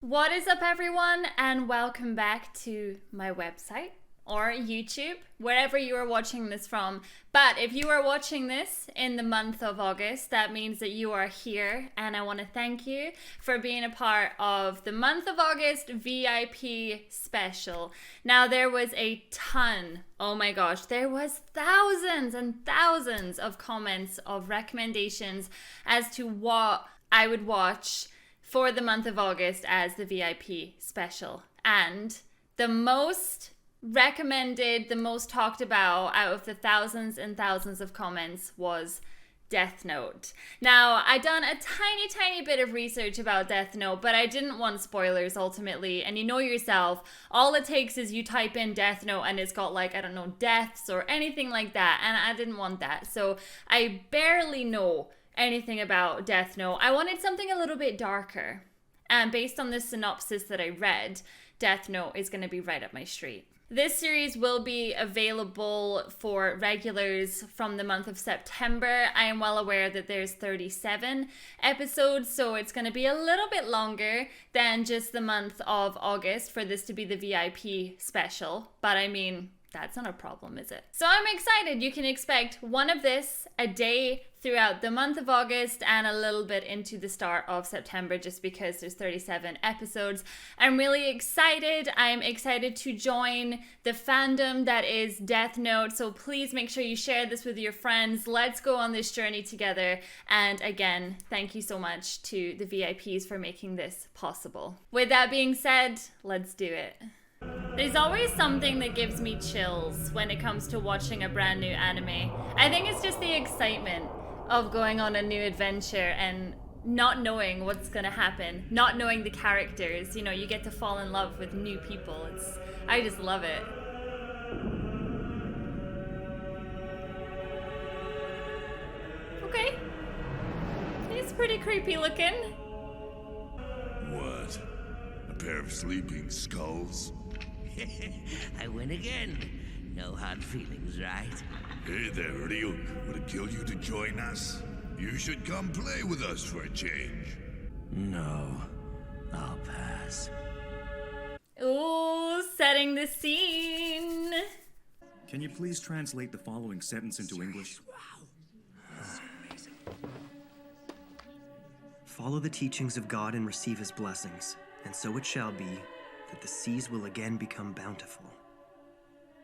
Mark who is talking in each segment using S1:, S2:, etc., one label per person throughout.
S1: What is up, everyone, and welcome back to my website or YouTube, wherever you are watching this from. But if you are watching this in the month of August, that means that you are here, and I want to thank you for being a part of the month of August VIP special. Now, there was a ton, oh my gosh, there was thousands and thousands of comments of recommendations as to what I would watch for the month of August as the VIP special. And the most recommended, the most talked about out of the thousands and thousands of comments was Death Note. Now, I done a tiny bit of research about Death Note, but I didn't want spoilers ultimately. And you know yourself, all it takes is you type in Death Note and it's got like, I don't know, deaths or anything like that. And I didn't want that. So I barely know anything about Death Note. I wanted something a little bit darker. And based on the synopsis that I read, Death Note is going to be right up my street. This series will be available for regulars from the month of September. I am well aware that there's 37 episodes, so it's going to be a little bit longer than just the month of August for this to be the VIP special. But I mean, that's not a problem, is it? So I'm excited. You can expect one of this a day throughout the month of August and a little bit into the start of September, just because there's 37 episodes. I'm really excited. I'm excited to join the fandom that is Death Note. So please make sure you share this with your friends. Let's go on this journey together. And again, thank you so much to the VIPs for making this possible. With that being said, let's do it. There's always something that gives me chills when it comes to watching a brand new anime. I think it's just the excitement of going on a new adventure and not knowing what's gonna happen, not knowing the characters. You know, you get to fall in love with new people. I just love it. Okay. He's pretty creepy looking.
S2: What? A pair of sleeping skulls?
S3: I win again. No hard feelings, right?
S2: Hey there, Ryuk. Would it kill you to join us? You should come play with us for a change.
S3: No. I'll pass.
S1: Ooh, setting the scene.
S4: Can you please translate the following sentence into English?
S5: Follow the teachings of God and receive his blessings, and so it shall be that the seas will again become bountiful,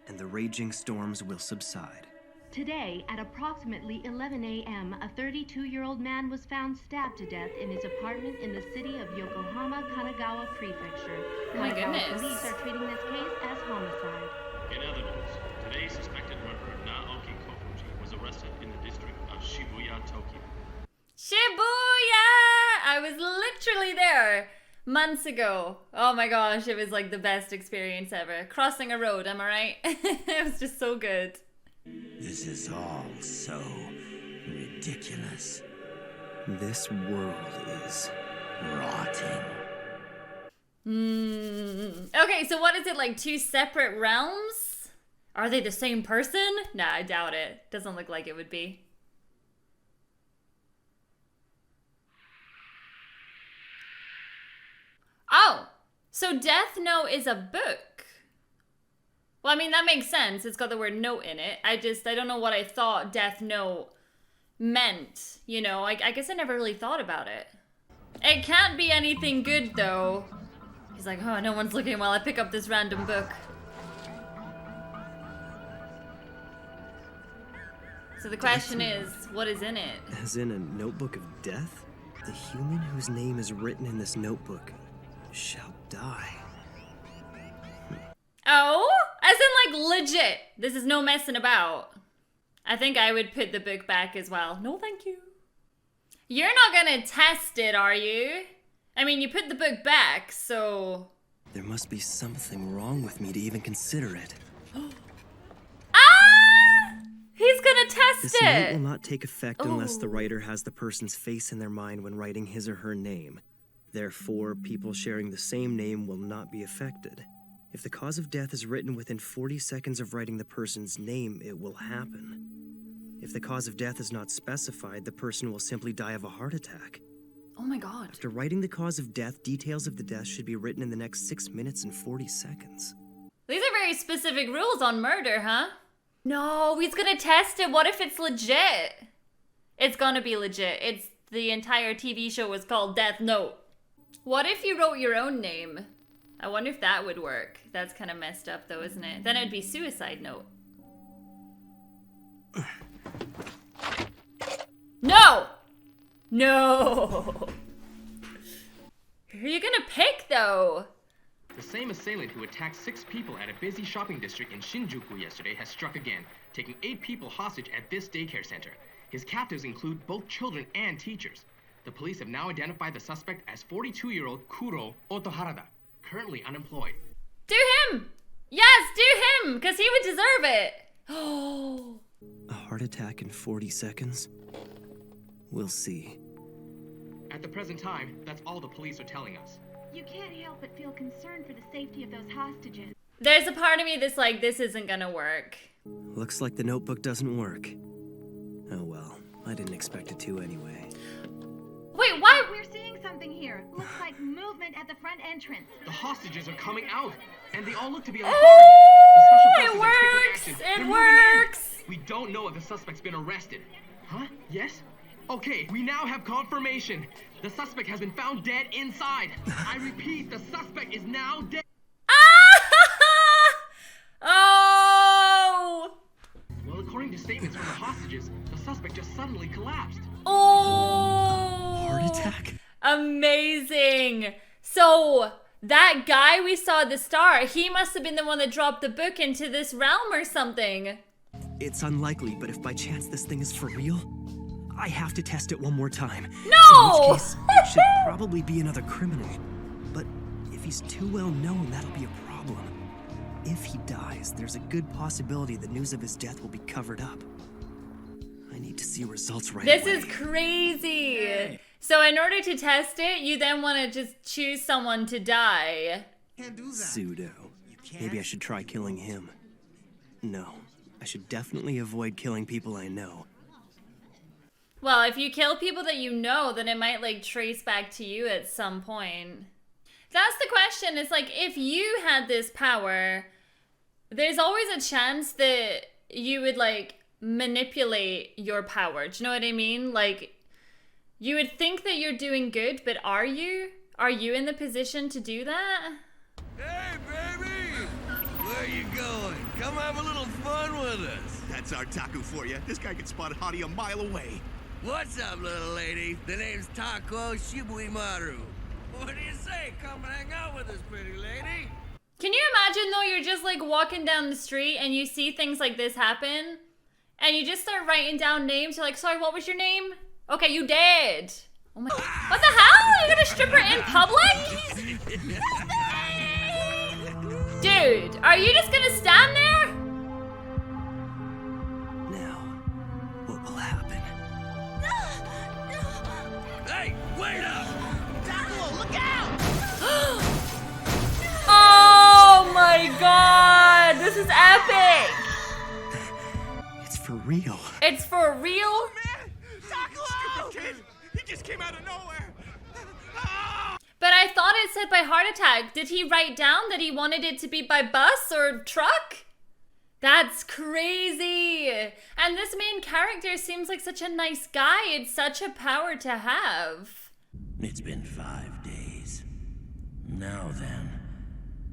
S5: and the raging storms will subside.
S6: Today, at approximately 11 a.m., a 32-year-old man was found stabbed to death in his apartment in the city of Yokohama, Kanagawa Prefecture.
S1: Oh my
S6: Kanagawa
S1: goodness.
S6: police are treating this case as homicide.
S7: In other news, today's suspected murderer Naoki Kofuji was arrested in the district of Shibuya, Tokyo.
S1: Shibuya! I was literally there months ago. Oh my gosh, it was like the best experience ever. Crossing a road, am I right? It was just so good.
S3: This is all so ridiculous.
S5: This world is
S3: Rotting.
S1: Okay, so what is it, like 2 separate realms? Are they the same person? Nah, I doubt it. Doesn't look like it would be. Oh, so Death Note is a book. Well, I mean, that makes sense. It's got the word note in it. I don't know what I thought Death Note meant. You know, I guess I never really thought about it. It can't be anything good, though. He's like, oh, no one's looking while I pick up this random book. So the question is, what is in it?
S5: as in a notebook of death. The human whose name is written in this notebook shall die.
S1: Oh? As in, like, legit. This is no messing about. I think I would put the book back as well. No, thank you. You're not gonna test it, are you? I mean, you put the book back, so...
S5: There must be something wrong with me to even consider it.
S1: Ah! He's gonna test
S5: This note will
S1: it!
S5: not take effect unless the writer has the person's face in their mind when writing his or her name. Therefore, people sharing the same name will not be affected. If the cause of death is written within 40 seconds of writing the person's name, it will happen. If the cause of death is not specified, the person will simply die of a heart attack.
S1: Oh my god.
S5: After writing the cause of death, details of the death should be written in the next 6 minutes and 40 seconds.
S1: These are very specific rules on murder, huh? No, he's gonna test it. What if it's legit? It's gonna be legit. It's the entire TV show was called Death Note. What if you wrote your own name? I wonder if that would work. That's kind of messed up though, isn't it? Then it'd be Suicide Note. No! No! Who are you gonna pick though?
S8: The same assailant who attacked 6 people at a busy shopping district in Shinjuku yesterday has struck again, taking 8 people hostage at this daycare center. His captives include both children and teachers. The police have now identified the suspect as 42-year-old Kuro Otoharada, currently unemployed.
S1: Do him! Yes, do him! Because he would deserve it! Oh.
S5: A heart attack in 40 seconds? We'll see.
S8: At the present time, that's all the police are telling us.
S6: You can't help but feel concerned for the safety of those hostages.
S1: There's a part of me that's like, this isn't gonna work.
S5: Looks like the notebook doesn't work. Oh well, I didn't expect it to anyway.
S1: Wait, why?
S6: We're seeing something here. Looks like movement at the front entrance.
S8: The hostages are coming out, and they all look to be on
S1: Oh,
S8: guard.
S1: it
S8: The special forces are
S1: works!
S8: taking action.
S1: It
S8: They're moving
S1: works!
S8: in. We don't know if the suspect's been arrested. Huh? Yes? Okay, we now have confirmation. The suspect has been found dead inside. I repeat, the suspect is now dead.
S1: Oh!
S8: Well, according to statements from the hostages, the suspect just suddenly collapsed.
S1: Oh!
S5: Heart attack?
S1: Amazing! So, that guy we saw at the start, he must have been the one that dropped the book into this realm or something.
S5: It's unlikely, but if by chance this thing is for real, I have to test it one more time.
S1: No!
S5: In which case, it should probably be another criminal. But if he's too well known, that'll be a problem. If he dies, there's a good possibility the news of his death will be covered up. I need to see results right away.
S1: This is crazy! So in order to test it, you then want to just choose someone to die.
S5: Pseudo. Maybe I should try killing him. No, I should definitely avoid killing people I know.
S1: Well, if you kill people that you know, then it might like trace back to you at some point. That's the question. It's like, if you had this power, there's always a chance that you would like manipulate your power. Do you know what I mean? Like, you would think that you're doing good, but are you? Are you in the position to do that?
S2: Hey, baby! Where you going? Come have a little fun with us.
S9: That's our taco for you. This guy can spot a hottie a mile away.
S3: What's up, little lady? The name's Tako Shibuimaru. What do you say? Come hang out with us, pretty lady.
S1: Can you imagine though, you're just like walking down the street and you see things like this happen and you just start writing down names. You're like, sorry, what was your name? Okay, you dead. Oh my, what the hell? You're gonna strip her in public? Dude, are you just gonna stand there?
S5: Now, what will happen?
S3: Hey, wait up!
S1: Oh my god, this is epic.
S5: It's for real.
S1: It's for real?
S9: Man! Taco! Kid! He just came out of nowhere!
S1: But I thought it said by heart attack. Did he write down that he wanted it to be by bus or truck? That's crazy. And this main character seems like such a nice guy. It's such a power to have.
S3: It's been 5 days. Now then,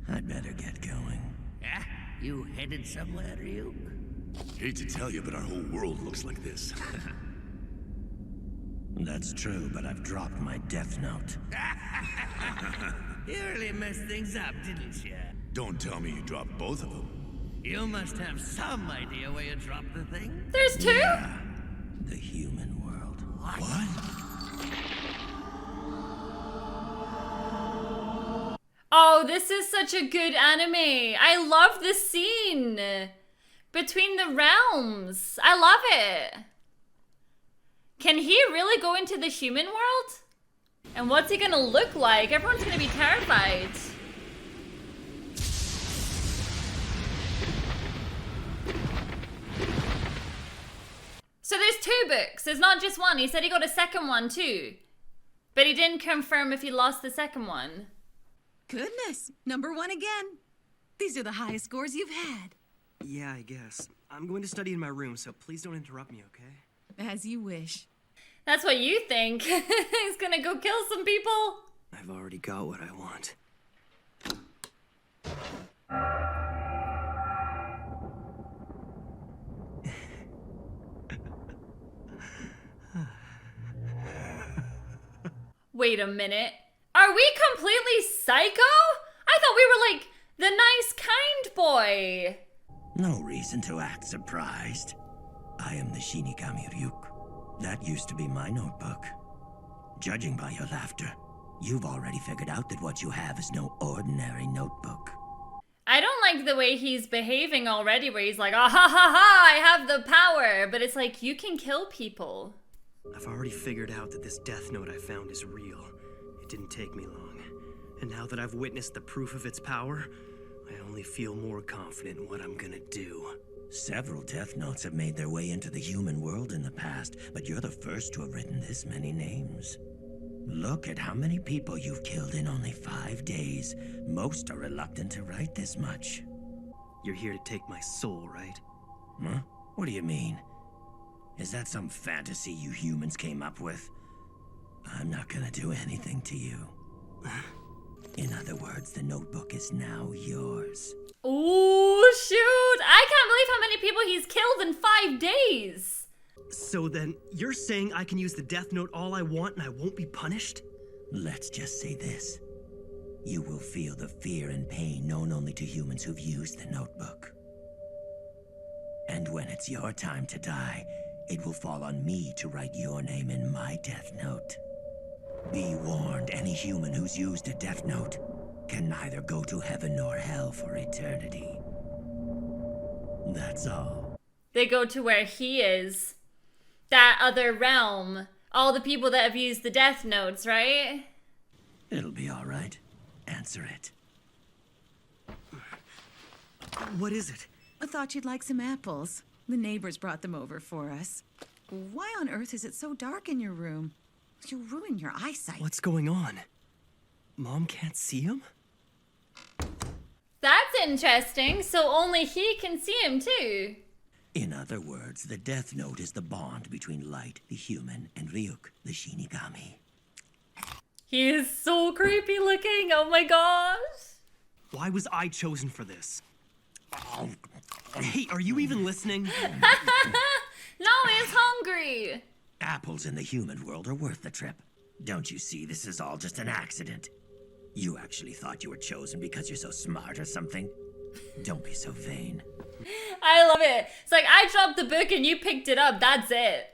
S3: I'd better get going. Ah, you headed somewhere, Ryuk?
S2: Hate to tell you, but our whole world looks like this.
S3: That's true, but I've dropped my Death Note. You really messed things up, didn't you?
S2: Don't tell me you dropped both of them.
S3: You must have some idea where you dropped the thing.
S1: There's two?
S3: Yeah, the human world.
S2: What?
S1: Oh, this is such a good anime. I love this scene between the realms. I love it. Can he really go into the human world? And what's he gonna look like? Everyone's gonna be terrified. So there's 2 books. There's not just one. He said he got a second one too. But he didn't confirm if he lost the second one.
S10: Goodness, number 1 again. These are the highest scores you've had.
S5: Yeah, I guess. I'm going to study in my room, so please don't interrupt me, okay?
S10: As you wish.
S1: That's what you think. He's gonna go kill some people.
S5: I've already got what I want.
S1: Wait a minute. Are we completely psycho? I thought we were like the nice, kind boy.
S3: No reason to act surprised. I am the Shinigami Ryuk. That used to be my notebook. Judging by your laughter, you've already figured out that what you have is no ordinary notebook.
S1: I don't like the way he's behaving already, where he's like, ah ha ha ha, I have the power. But it's like, you can kill people.
S5: I've already figured out that this Death Note I found is real. It didn't take me long. And now that I've witnessed the proof of its power, I only feel more confident in what I'm gonna do.
S3: Several Death Notes have made their way into the human world in the past, but you're the first to have written this many names. Look at how many people you've killed in only 5 days. Most are reluctant to write this much.
S5: You're here to take my soul, right?
S3: Huh? What do you mean? Is that some fantasy you humans came up with? I'm not gonna do anything to you. In other words, the notebook is now yours.
S1: Ooh, shoot! I can't believe how many people he's killed in 5 days!
S5: So then, you're saying I can use the Death Note all I want and I won't be punished?
S3: Let's just say this. You will feel the fear and pain known only to humans who've used the notebook. And when it's your time to die, it will fall on me to write your name in my Death Note. Be warned, any human who's used a Death Note can neither go to heaven nor hell for eternity. That's all.
S1: They go to where he is. That other realm. All the people that have used the Death Notes, right?
S3: It'll be all right. Answer it.
S5: What is it?
S10: I thought you'd like some apples. The neighbors brought them over for us. Why on earth is it so dark in your room? You'll ruin your eyesight.
S5: What's going on? Mom can't see him?
S1: That's interesting. So only he can see him too.
S3: In other words, the Death Note is the bond between Light, the human, and Ryuk, the Shinigami.
S1: He is so creepy looking. Oh my gosh.
S5: Why was I chosen for this? Hey, are you even listening?
S1: No, he's hungry.
S3: Apples in the human world are worth the trip. Don't you see this is all just an accident? You actually thought you were chosen because you're so smart or something? Don't be so vain.
S1: I love it. It's like, I dropped the book and you picked it up. That's it.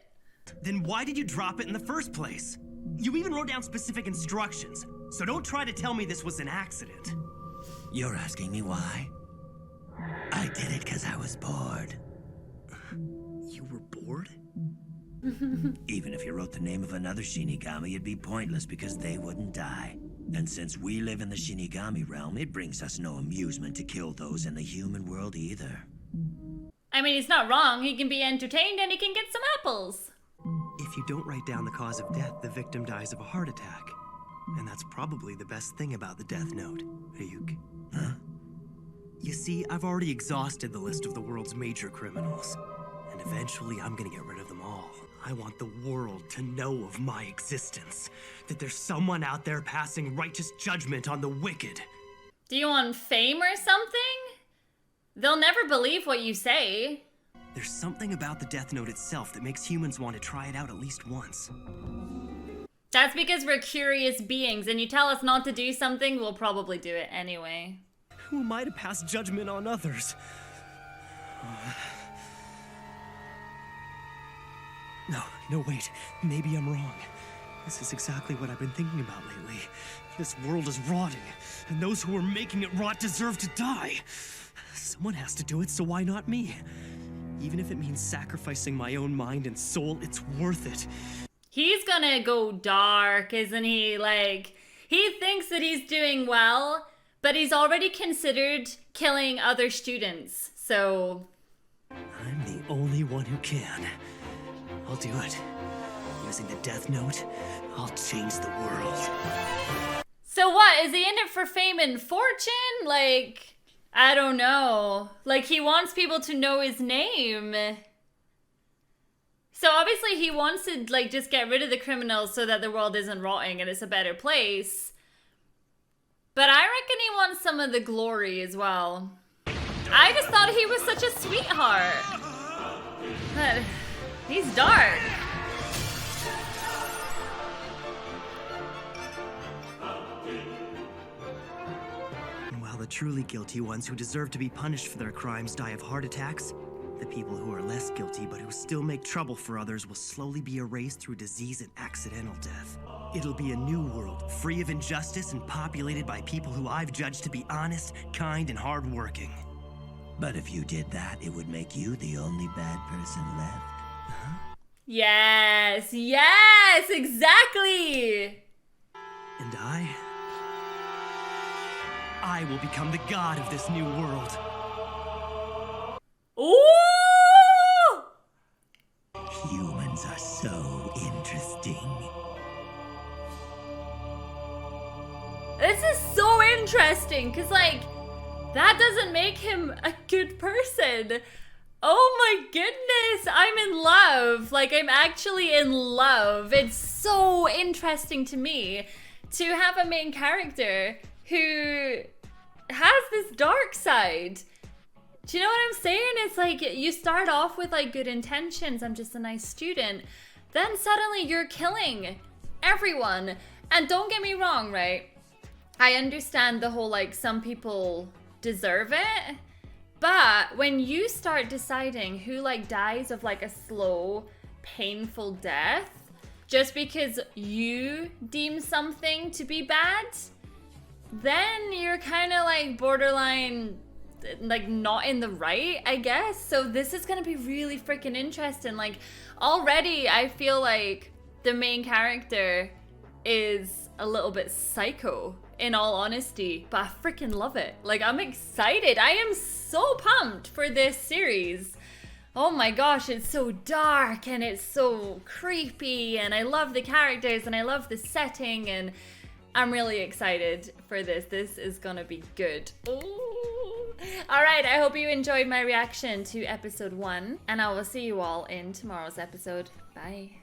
S5: Then why did you drop it in the first place? You even wrote down specific instructions, so don't try to tell me this was an accident.
S3: You're asking me why? I did it because I was bored.
S5: You were bored?
S3: Even if you wrote the name of another Shinigami, it'd be pointless because they wouldn't die. And since we live in the Shinigami realm, it brings us no amusement to kill those in the human world either.
S1: I mean, he's not wrong. He can be entertained and he can get some apples.
S5: If you don't write down the cause of death, the victim dies of a heart attack. And that's probably the best thing about the Death Note, Ryuk.
S3: Huh?
S5: You see, I've already exhausted the list of the world's major criminals. And eventually I'm gonna get rid of them all. I want the world to know of my existence. That there's someone out there passing righteous judgment on the wicked.
S1: Do you want fame or something? They'll never believe what you say.
S5: There's something about the Death Note itself that makes humans want to try it out at least once.
S1: That's because we're curious beings, and you tell us not to do something, we'll probably do it anyway.
S5: Who am I to pass judgment on others? No, wait. Maybe I'm wrong. This is exactly what I've been thinking about lately. This world is rotting, and those who are making it rot deserve to die. Someone has to do it, so why not me? Even if it means sacrificing my own mind and soul, it's worth it.
S1: He's gonna go dark, isn't he? Like, he thinks that he's doing well, but he's already considered killing other students, so...
S5: I'm the only one who can. I'll do it. using the Death Note, I'll change the world.
S1: So what, is he in it for fame and fortune? Like, I don't know. Like, he wants people to know his name. So obviously he wants to, like, just get rid of the criminals so that the world isn't rotting and it's a better place. But I reckon he wants some of the glory as well. I just thought he was such a sweetheart. But he's dark.
S5: And while the truly guilty ones who deserve to be punished for their crimes die of heart attacks, the people who are less guilty but who still make trouble for others will slowly be erased through disease and accidental death. It'll be a new world, free of injustice and populated by people who I've judged to be honest, kind, and hardworking.
S3: But if you did that, it would make you the only bad person left. Huh?
S1: Yes, exactly.
S5: And I will become the god of this new world.
S1: Ooh!
S3: Humans are so interesting.
S1: This is so interesting, because, like, that doesn't make him a good person. Oh my goodness, I'm in love. Like, I'm actually in love. It's so interesting to me to have a main character who has this dark side. Do you know what I'm saying? It's like, you start off with, like, good intentions. I'm just a nice student. Then suddenly you're killing everyone. And don't get me wrong, right? I understand the whole, like, some people deserve it. But when you start deciding who, like, dies of, like, a slow, painful death just because you deem something to be bad, then you're kind of, like, borderline, like, not in the right, I guess. So this is gonna be really freaking interesting. Like, already I feel like the main character is a little bit psycho, in all honesty, but I freaking love it. Like, I'm excited. I am so pumped for this series. Oh my gosh, it's so dark and it's so creepy, and I love the characters and I love the setting, and I'm really excited for this. This is gonna be good. Ooh. All right, I hope you enjoyed my reaction to episode 1, and I will see you all in tomorrow's episode. Bye.